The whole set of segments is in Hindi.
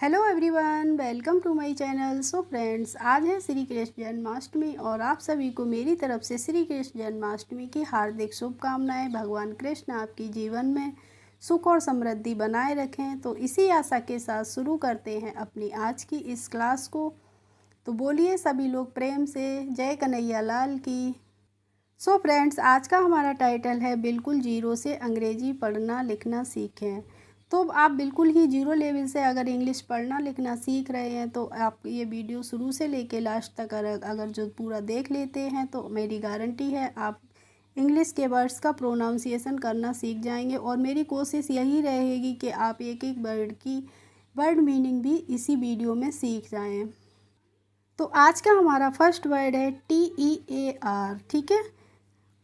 Hello everyone, welcome to my channel. So friends, आज है श्री कृष्ण जन्माष्टमी और आप सभी को मेरी तरफ से श्री कृष्ण जन्माष्टमी की हार्दिक शुभकामनाएं। भगवान कृष्ण आपकी जीवन में सुख और समृद्धि बनाए रखें। तो इसी आशा के साथ शुरू करते हैं अपनी आज की इस क्लास को। तो बोलिए सभी लोग प्रेम से जय कन्हैया लाल की। सो फ्रेंड्स, आज का हमारा टाइटल है बिल्कुल जीरो से अंग्रेजी पढ़ना लिखना सीखें। तो आप बिल्कुल ही जीरो लेवल से अगर इंग्लिश पढ़ना लिखना सीख रहे हैं तो आप ये वीडियो शुरू से लेके लास्ट तक अगर जो पूरा देख लेते हैं तो मेरी गारंटी है आप इंग्लिश के वर्ड्स का प्रोनाउंसिएशन करना सीख जाएंगे। और मेरी कोशिश यही रहेगी कि आप एक एक वर्ड मीनिंग भी इसी वीडियो में सीख जाएं। तो आज का हमारा फर्स्ट वर्ड है TEAR, ठीक है।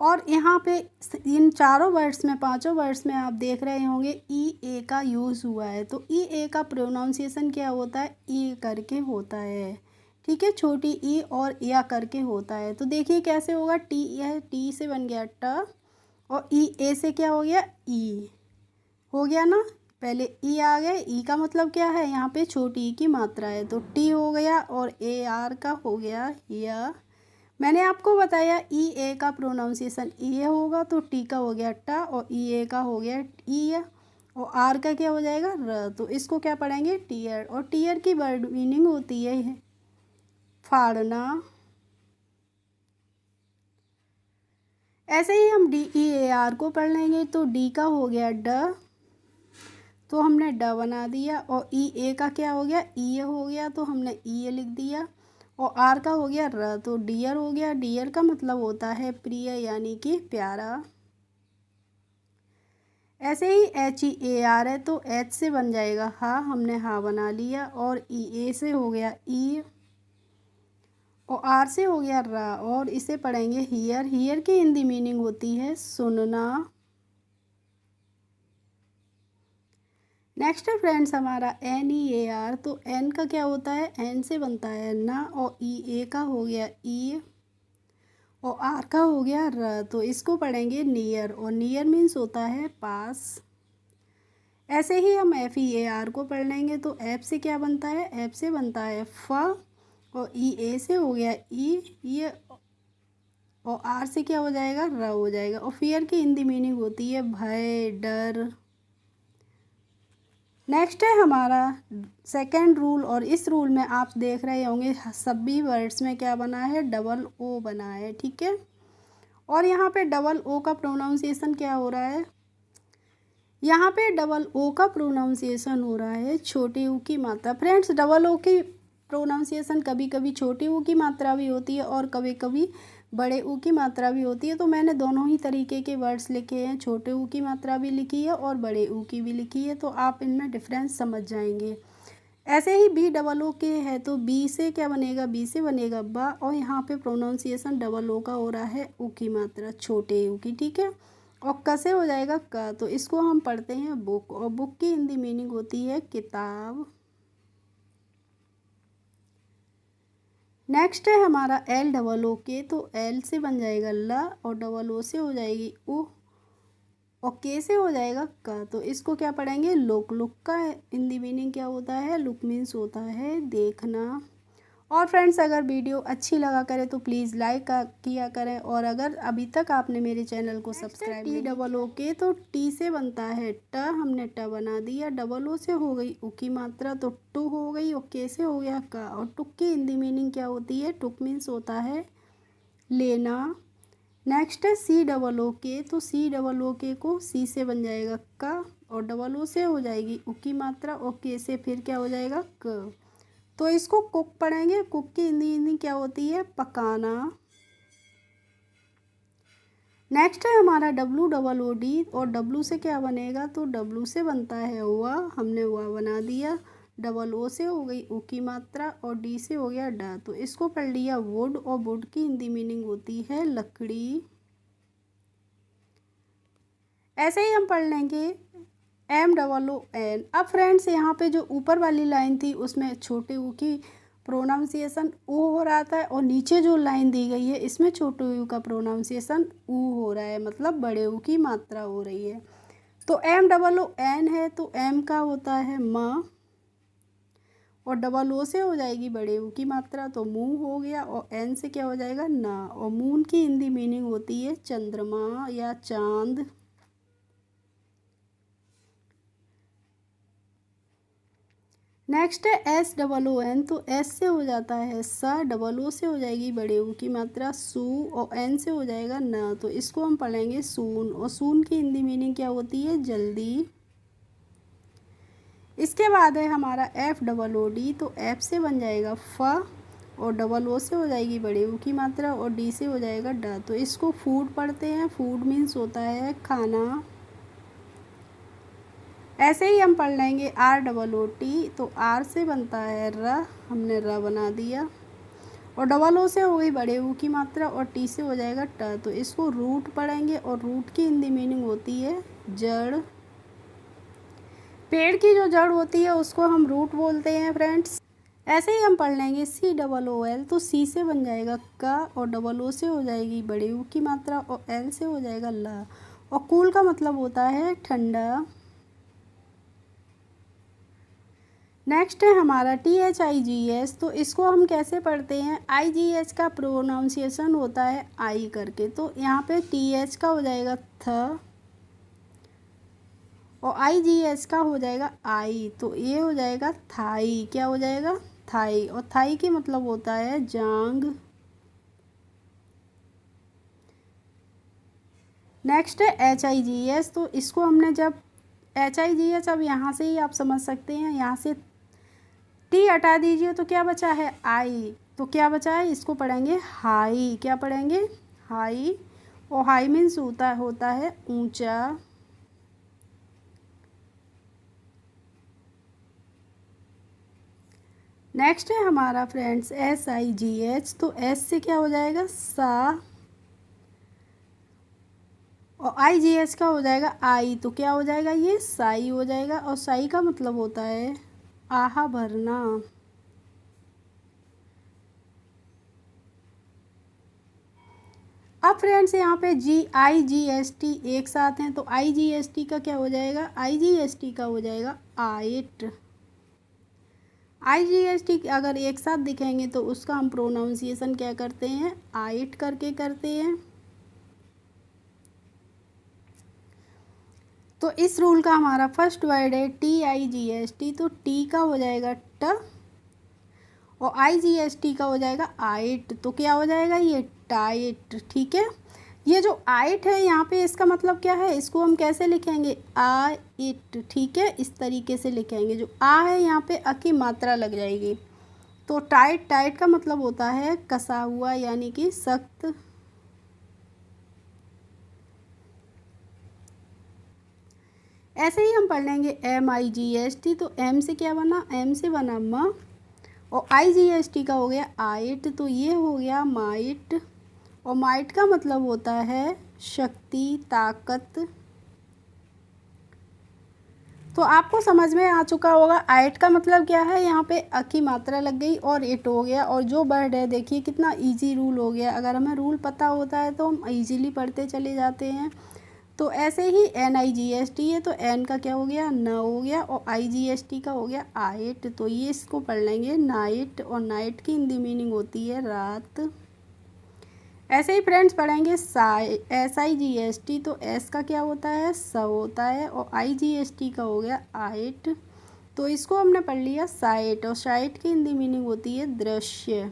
और यहाँ पे इन चारों वर्ड्स में, पांचों वर्ड्स में आप देख रहे होंगे EA का यूज़ हुआ है। तो EA का प्रोनाउंसिएशन क्या होता है? ई करके होता है, ठीक है। छोटी ई और या करके होता है। तो देखिए कैसे होगा। टी है, टी से बन गया ट, और ए से क्या हो गया? ई हो गया ना। पहले ई आ गया। ई का मतलब क्या है? यहाँ पे छोटी ई की मात्रा है, तो टी हो गया। और AR का हो गया या। मैंने आपको बताया EA का प्रोनाउंसिएशन ये होगा, तो टी का हो गया ट, और EA का हो गया ई, और आर का क्या हो जाएगा? र। तो इसको क्या पढ़ेंगे? टीयर। और टीयर की वर्ड मीनिंग होती है फाड़ना। ऐसे ही हम DEAR को पढ़ लेंगे। तो डी का हो गया ड, तो हमने ड बना दिया। और EA का क्या हो गया? ई हो गया, तो हमने ई लिख दिया। और आर का हो गया र, तो डियर हो गया। डियर का मतलब होता है प्रिय, यानी कि प्यारा। ऐसे ही HEAR है, तो H से बन जाएगा हा, हमने हा बना लिया। और EA से हो गया ई, और आर से हो गया रा। और इसे पढ़ेंगे हियर। हियर की हिंदी मीनिंग होती है सुनना। नेक्स्ट है फ्रेंड्स हमारा NEAR। तो एन का क्या होता है? एन से बनता है ना, और EA का हो गया ई, और आर का हो गया र। तो इसको पढ़ेंगे नियर। और नियर मीन्स होता है पास। ऐसे ही हम FEAR को पढ़ लेंगे। तो एफ से क्या बनता है? एफ से बनता है फ, और EA से हो गया ई, ये, और आर से क्या हो जाएगा? र हो जाएगा। और फियर की हिंदी मीनिंग होती है भय, डर। नेक्स्ट है हमारा सेकंड रूल। और इस रूल में आप देख रहे होंगे सभी वर्ड्स में क्या बना है? डबल ओ बना है, ठीक है। और यहाँ पे डबल ओ का प्रोनाउंसिएशन क्या हो रहा है? यहाँ पे डबल ओ का प्रोनाउंसिएशन हो रहा है छोटे ऊ की मात्रा। फ्रेंड्स, डबल ओ की प्रोनाउंसिएशन कभी कभी छोटे ऊ की मात्रा भी होती है और कभी कभी बड़े ऊ की मात्रा भी होती है। तो मैंने दोनों ही तरीके के वर्ड्स लिखे हैं, छोटे ऊ की मात्रा भी लिखी है और बड़े ऊ की भी लिखी है। तो आप इनमें डिफरेंस समझ जाएंगे। ऐसे ही बी डबल ओ के है, तो बी से क्या बनेगा? बी से बनेगा बा, और यहाँ पे प्रोनाउंसिएशन डबल ओ का हो रहा है ऊ की मात्रा, छोटे ऊ की, ठीक है। और क से हो जाएगा का, तो इसको हम पढ़ते हैं बुक। और बुक की हिंदी मीनिंग होती है किताब। नेक्स्ट है हमारा एल डबल ओ के। तो एल से बन जाएगा ला, और डबल ओ से हो जाएगी उ, और के से हो जाएगा का। तो इसको क्या पढ़ेंगे? लुक। लुक का हिंदी मीनिंग क्या होता है? लुक मीन्स होता है देखना। और फ्रेंड्स, अगर वीडियो अच्छी लगा करे तो प्लीज़ लाइक किया करें। और अगर अभी तक आपने मेरे चैनल को सब्सक्राइब टी डबल ओ के, तो टी से बनता है ट, हमने ट बना दिया। डबल ओ से हो गई उ की मात्रा, तो टू हो गई। और के से हो गया का। और टुक की हिंदी मीनिंग क्या होती है? टुक मीन्स होता है लेना। नेक्स्ट है सी डबल ओ के। तो सी डबल ओ के को सी से बन जाएगा का, और डबल ओ से हो जाएगी उ की मात्रा, और के से फिर क्या हो जाएगा? क। तो इसको कुक पढ़ेंगे। कुक की हिंदी क्या होती है? पकाना। नेक्स्ट है हमारा WOOD। और डब्लू से क्या बनेगा? तो डब्लू से बनता है हुआ, हमने हुआ बना दिया। डबल ओ से हो गई ऊ की मात्रा, और डी से हो गया डा। तो इसको पढ़ लिया वुड। और वुड की हिंदी मीनिंग होती है लकड़ी। ऐसे ही हम पढ़ लेंगे MOON। अब फ्रेंड्स, यहाँ पे जो ऊपर वाली लाइन थी उसमें छोटे ऊ की प्रोनाउंसिएशन ऊ हो रहा था, और नीचे जो लाइन दी गई है इसमें छोटे ऊ का प्रोनाउंसिएशन ऊ हो रहा है, मतलब बड़े ऊ की मात्रा हो रही है। तो MOON है, तो एम का होता है माँ। और डबल ओ से हो जाएगी बड़े ऊ की मात्रा, तो मुंह हो गया। और एन से क्या हो जाएगा, ना। और मून की हिंदी मीनिंग होती है चंद्रमा या चांद। नेक्स्ट है एस डबल ओ एन, तो एस से हो जाता है सा, डबल ओ से हो जाएगी बड़े ऊ की मात्रा सू, और एन से हो जाएगा ना, तो इसको हम पढ़ेंगे सून। और सून की हिंदी मीनिंग क्या होती है, जल्दी। इसके बाद है हमारा एफ डबल ओ डी, तो एफ से बन जाएगा फ, और डबल ओ से हो जाएगी बड़े ऊ की मात्रा, और डी से हो जाएगा ड, तो इसको फूड पढ़ते हैं। फूड मीन्स होता है खाना। ऐसे ही हम पढ़ लेंगे आर डबल ओ टी, तो आर से बनता है र, हमने र बना दिया। और डबल ओ से हो गई बड़े ऊ की मात्रा, और टी से हो जाएगा ट, तो इसको रूट पढ़ेंगे। और रूट की हिंदी मीनिंग होती है जड़। पेड़ की जो जड़ होती है उसको हम रूट बोलते हैं फ्रेंड्स। ऐसे ही हम पढ़ लेंगे सी डबल ओ एल, तो सी से बन जाएगा का, और डबल ओ से हो जाएगी बड़े ऊ की मात्रा, और एल से हो जाएगा ला। और कूल का मतलब होता है ठंडा। नेक्स्ट है हमारा T H I G S, तो इसको हम कैसे पढ़ते हैं, आई जी एच का प्रोनाउंसिएशन होता है आई करके, तो यहाँ पे टी एच का हो जाएगा थ, और आई जी एच का हो जाएगा आई, तो ये हो जाएगा थाई। क्या हो जाएगा, थाई। और थाई की मतलब होता है जांग। नेक्स्ट है एच आई जी एस, तो इसको हमने जब एच आई जी एच, अब यहाँ से ही आप समझ सकते हैं, यहाँ से टी हटा दीजिए तो क्या बचा है, आई, तो क्या बचा है, इसको पढ़ेंगे हाई। क्या पढ़ेंगे, हाई। और हाई मीन्स होता है ऊंचा। नेक्स्ट है हमारा friends S I ji H, तो एस से क्या हो जाएगा सा, और आई जी एच का हो जाएगा आई, तो क्या हो जाएगा, ये साई हो जाएगा। और साई का मतलब होता है आहा भरना। अब फ्रेंड्स यहाँ पे जी आई जी एस टी एक साथ हैं, तो आई जी एस टी का क्या हो जाएगा, आई जी एस टी का हो जाएगा आइट। आई जी एस टी अगर एक साथ दिखेंगे तो उसका हम प्रोनाउंसिएशन क्या करते हैं, आइट करके करते हैं। तो इस रूल का हमारा फर्स्ट वर्ड है T I G S T, तो टी का हो जाएगा ट, और आई जी एस टी का हो जाएगा आइट, तो क्या हो जाएगा, ये टाइट। ठीक है, ये जो आइट है यहाँ पे इसका मतलब क्या है, इसको हम कैसे लिखेंगे, आ इट। ठीक है, इस तरीके से लिखेंगे। जो आ है यहाँ पे अ की मात्रा लग जाएगी। तो टाइट, टाइट का मतलब होता है कसा हुआ, यानी कि सख्त। ऐसे ही हम पढ़ लेंगे एम आई जी एस टी, तो एम से क्या बना, एम से बना म, और आई जी एस टी का हो गया आइट, तो ये हो गया माइट। और माइट का मतलब होता है शक्ति, ताकत। तो आपको समझ में आ चुका होगा आइट का मतलब क्या है, यहाँ पे अ की मात्रा लग गई और इट हो गया। और जो वर्ड है देखिए कितना इजी रूल हो गया, अगर हमें रूल पता होता है तो हम इजीली पढ़ते चले जाते हैं। तो ऐसे ही एन आई जी एस टी है, तो एन का क्या हो गया, न हो गया, और आई जी एस टी का हो गया आइट, तो ये इसको पढ़ लेंगे नाइट। और नाइट की हिंदी मीनिंग होती है रात। ऐसे ही फ्रेंड्स पढ़ेंगे S I G S T, तो एस का क्या होता है, स होता है, और आई जी एस टी का हो गया आइट, तो इसको हमने पढ़ लिया साइट। और साइट की हिंदी मीनिंग होती है दृश्य।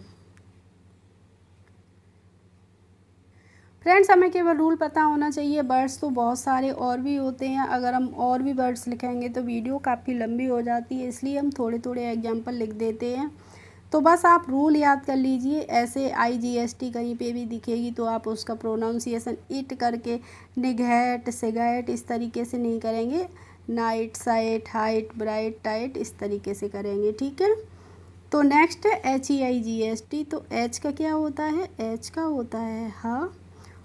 फ्रेंड्स हमें केवल रूल पता होना चाहिए, वर्ड्स तो बहुत सारे और भी होते हैं। अगर हम और भी वर्ड्स लिखेंगे तो वीडियो काफ़ी लंबी हो जाती है, इसलिए हम थोड़े थोड़े एग्जाम्पल लिख देते हैं। तो बस आप रूल याद कर लीजिए। ऐसे आई जी एस टी कहीं पे भी दिखेगी तो आप उसका प्रोनाउंसिएशन इट करके, निगहट, सिगैट इस तरीके से नहीं करेंगे। Night, site, height, bright, tight इस तरीके से करेंगे। ठीक है, तो नेक्स्ट है एच ई आई जी एस टी, तो एच का क्या होता है, एच का होता है हा,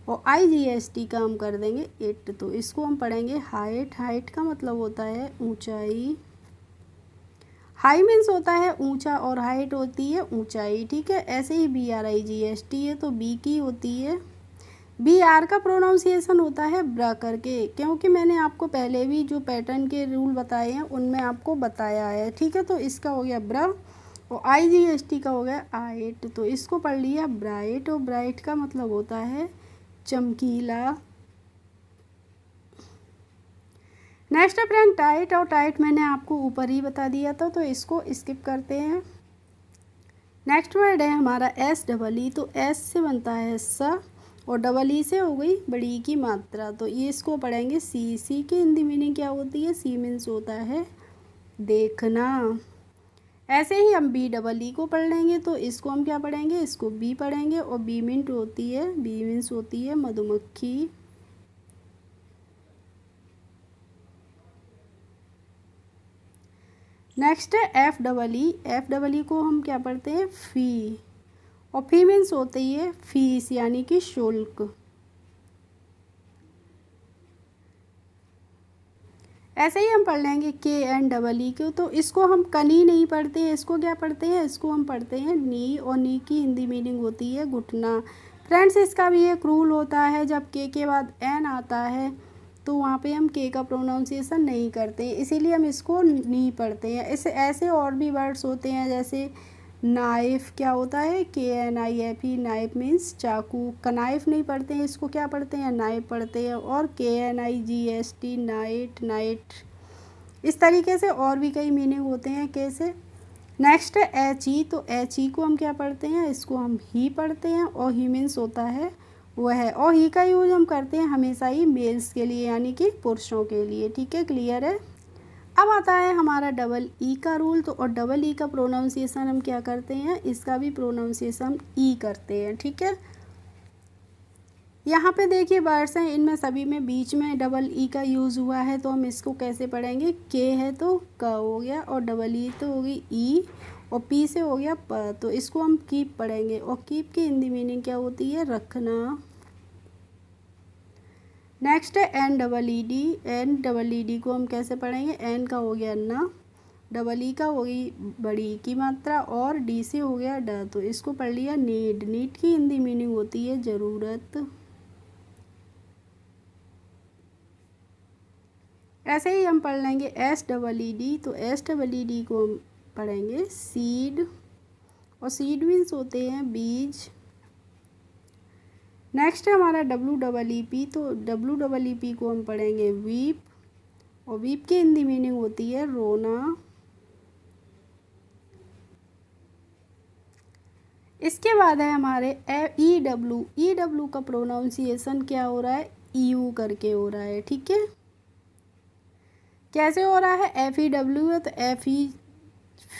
और आई जी एस टी का हम कर देंगे इट, तो इसको हम पढ़ेंगे हाइट। हाइट का मतलब होता है ऊंचाई। हाई मीन्स होता है ऊंचा, और हाइट होती है ऊंचाई। ठीक है, ऐसे ही B R I G S T है, तो बी की होती है, बी आर का प्रोनाउंसिएशन होता है ब्र करके, क्योंकि मैंने आपको पहले भी जो पैटर्न के रूल बताए हैं उनमें आपको बताया है। ठीक है, तो इसका हो गया ब्र, और IGST का हो गया आइट, तो इसको पढ़ लिया ब्राइट, और ब्राइट का मतलब होता है चमकीला। नेक्स्ट है फ्रेंड टाइट, और टाइट मैंने आपको ऊपर ही बता दिया था, तो इसको स्किप करते हैं। नेक्स्ट वर्ड है हमारा SEE, तो S से बनता है स, और डबल ई से हो गई बड़ी की मात्रा, तो ये इसको पढ़ेंगे सी। सी की हिंदी मीनिंग क्या होती है? सी मीन्स होता है देखना। ऐसे ही हम BEE को पढ़ लेंगे, तो इसको हम क्या पढ़ेंगे? इसको बी पढ़ेंगे, और बी मीन्स होती है मधुमक्खी। नेक्स्ट है FEE को हम क्या पढ़ते हैं? फी, और फी मीन्स होती है फीस यानी कि शुल्क। ऐसे ही हम पढ़ लेंगे KNEE को, तो इसको हम कनी नहीं पढ़ते हैं, इसको क्या पढ़ते हैं? इसको हम पढ़ते हैं नी, और नी की हिंदी मीनिंग होती है घुटना। फ्रेंड्स इसका भी एक रूल होता है, जब के बाद एन आता है तो वहाँ पे हम के का प्रोनाउंसिएशन नहीं करते, इसीलिए हम इसको नी पढ़ते हैं। ऐसे और भी वर्ड्स होते हैं, जैसे नाइफ क्या होता है? KNIFE, नाइफ मीन्स चाकू। कनाइफ नहीं पढ़ते हैं, इसको क्या पढ़ते हैं? नाइफ पढ़ते हैं। और KNIGST नाइट। इस तरीके से और भी कई मीनिंग होते हैं कैसे। नेक्स्ट है HE, तो HE को हम क्या पढ़ते हैं? इसको हम ही पढ़ते हैं, और ही मीन्स होता है वह, और ही का यूज हम करते हैं हमेशा ही मेल्स के लिए यानी कि पुरुषों के लिए। ठीक है, क्लियर है। अब आता है हमारा DEE का रूल, तो और DEE का प्रोनाउंसिएशन हम क्या करते हैं? इसका भी प्रोनाउंसिएशन ई करते हैं। ठीक है, यहाँ पे देखिए वर्ड्स हैं, इनमें सभी में बीच में EE का यूज़ हुआ है, तो हम इसको कैसे पढ़ेंगे? के है तो क हो गया, और EE तो होगी ई, और पी से हो गया प, तो इसको हम कीप पढ़ेंगे। और कीप की हिंदी मीनिंग क्या होती है? रखना। नेक्स्ट है NEED को हम कैसे पढ़ेंगे? एन का हो गया ना, EE का हो गई बड़ी की मात्रा, और डी से हो गया ड, तो इसको पढ़ लिया नीड। नीड की हिंदी मीनिंग होती है ज़रूरत। ऐसे ही हम पढ़ लेंगे SEED, तो SEED को हम पढ़ेंगे सीड, और सीड मीन्स होते हैं बीज। नेक्स्ट है हमारा WEEP, तो WEEP को हम पढ़ेंगे वीप, और वीप की हिंदी मीनिंग होती है रोना। इसके बाद है हमारे EW का प्रोनाउंसिएशन क्या हो रहा है? EU करके हो रहा है। ठीक है, कैसे हो रहा है? FEW है तो FE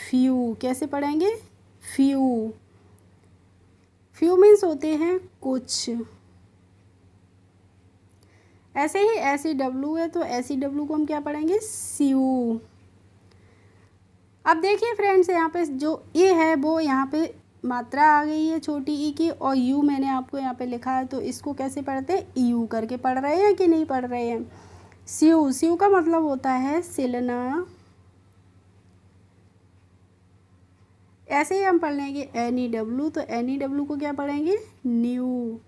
फ्यू कैसे पढ़ेंगे? फ्यू। फ्यू मीन्स होते हैं कुछ। ऐसे ही SEW है, तो SEW को हम क्या पढ़ेंगे? स्यू। अब देखिए फ्रेंड्स, यहाँ पे जो ए है वो यहाँ पे मात्रा आ गई है छोटी ई की, और यू मैंने आपको यहाँ पे लिखा है, तो इसको कैसे पढ़ते हैं? यू करके पढ़ रहे हैं कि नहीं पढ़ रहे हैं? स्यू, स्यू का मतलब होता है सिलना। ऐसे ही हम पढ़ लेंगे NEW, तो NEW को क्या पढ़ेंगे? न्यू,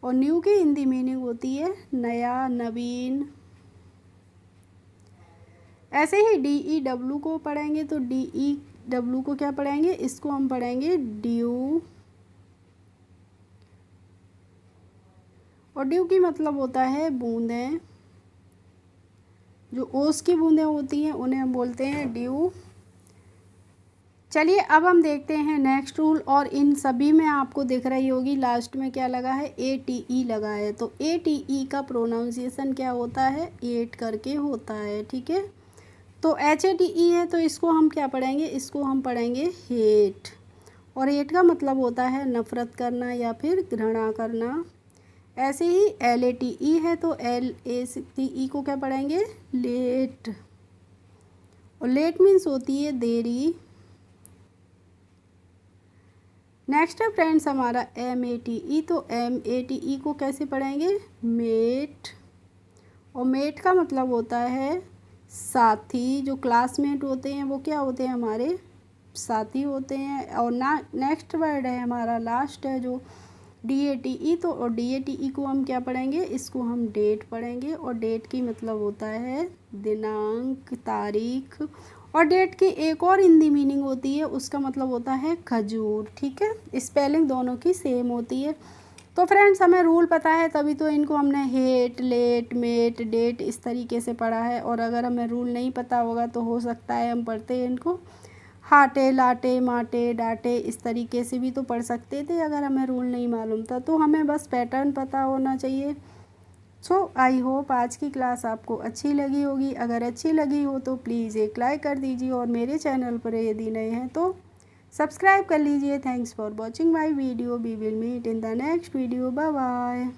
और न्यू की हिंदी मीनिंग होती है नया, नवीन। ऐसे ही DEW को पढ़ेंगे, तो DEW को क्या पढ़ेंगे? इसको हम पढ़ेंगे ड्यू, और ड्यू की मतलब होता है बूंदें। जो ओस की बूंदें होती हैं उन्हें हम बोलते हैं ड्यू। चलिए अब हम देखते हैं नेक्स्ट रूल, और इन सभी में आपको दिख रही होगी लास्ट में क्या लगा है? ATE लगा है, तो ATE का प्रोनाउंसिएशन क्या होता है? एट करके होता है। ठीक है, तो HATE है, तो इसको हम क्या पढ़ेंगे? इसको हम पढ़ेंगे हेट, और हेट का मतलब होता है नफ़रत करना या फिर घृणा करना। ऐसे ही LATE है, तो LATE को क्या पढ़ेंगे? लेट, और लेट मीन्स होती है देरी। नेक्स्ट है फ्रेंड्स हमारा MATE, तो MATE को कैसे पढ़ेंगे? मेट, और मेट का मतलब होता है साथी। जो क्लासमेट होते हैं वो क्या होते हैं? हमारे साथी होते हैं। और नेक्स्ट वर्ड है हमारा लास्ट है जो DATE, तो और DATE को हम क्या पढ़ेंगे? इसको हम डेट पढ़ेंगे, और डेट की मतलब होता है दिनांक, तारीख। और डेट की एक और हिंदी मीनिंग होती है, उसका मतलब होता है खजूर। ठीक है, स्पेलिंग दोनों की सेम होती है। तो फ्रेंड्स हमें रूल पता है तभी तो इनको हमने हेट, लेट, मेट, डेट इस तरीके से पढ़ा है। और अगर हमें रूल नहीं पता होगा तो हो सकता है हम पढ़ते हैं इनको हाटे, लाटे, माटे, डाटे इस तरीके से भी तो पढ़ सकते थे अगर हमें रूल नहीं मालूम था। तो हमें बस पैटर्न पता होना चाहिए। सो आई होप आज की क्लास आपको अच्छी लगी होगी। अगर अच्छी लगी हो तो प्लीज़ एक लाइक कर दीजिए और मेरे चैनल पर यदि नए हैं तो सब्सक्राइब कर लीजिए। Thanks for watching my video. We will meet in the next video. Bye bye.